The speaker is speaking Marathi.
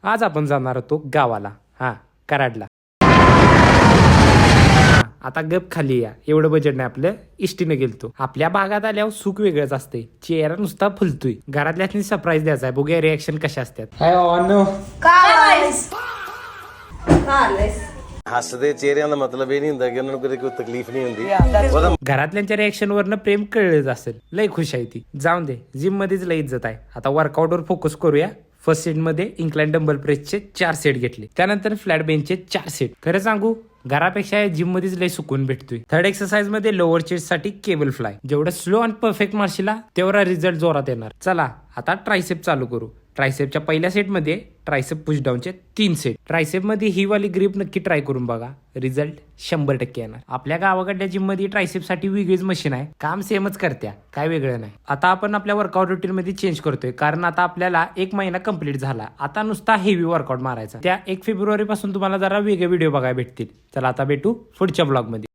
आज आपण जाणार होतो गावाला, कराडला. आता गप खाली या, एवढं बजेट नाही आपलं, इष्टीने गेलतो. आपल्या भागात आल्यावर सुख वेगळंच असते, चेहरा नुसता फुलतोय. घरातल्यासनी सरप्राईज द्यायचा आहे, बघूया रिएक्शन कशा असतात. ਹੱਸਦੇ ਚਿਹਰਿਆਂ ਦਾ ਮਤਲਬ ਇਹ ਨਹੀਂ ਹੁੰਦਾ ਕਿ ਉਹਨਾਂ ਨੂੰ ਕਦੇ ਕੋਈ ਤਕਲੀਫ ਨਹੀਂ ਹੁੰਦੀ. घरातल्यांच्या रिएक्शन वरनं प्रेम कळलंच असेल. लय खुश आहे ती. जाऊन दे, जिम मध्येच लय इज्जत आहे. आता वर्कआउटवर फोकस करूया. फर्स्ट सेट मध्ये इन्क्लाइन डंबल प्रेसचे 4 सेट घेतले, त्यानंतर फ्लॅट बेंचचे 4 सेट. खरं सांगू, घरापेक्षा जिम मध्येच लय सुकून भेटतोय. थर्ड एक्सरसाइज मध्ये लोअर चेस्ट साठी केबल फ्लाय. जेवढं स्लो आणि परफेक्ट मारशीला तेवढा रिझल्ट जोरात येणार. चला आता ट्रायसेप चालू करू. ट्रायसेपच्या पहिल्या सेटमध्ये ट्रायसेप पुशडाऊनचे 3 सेट. ट्रायसेप मध्ये ही वाली ग्रिप नक्की ट्राय करून बघा, रिझल्ट 100% येणार. आपल्या गावाकडल्या जिम मध्ये ट्रायसेप साठी वेगळीच मशीन आहे, काम सेमच करत्या, काय वेगळं नाही. आता आपण आपल्या वर्कआउट रुटीन मध्ये चेंज करतोय, कारण आता आपल्याला 1 महिना कंप्लीट झाला. आता नुसता हेवी वर्कआउट मारायचा. त्या 1 फेब्रुवारी पासून तुम्हाला जरा वेगळे व्हिडिओ बघायला भेटतील. चला आता भेटू पुढच्या ब्लॉग मध्ये.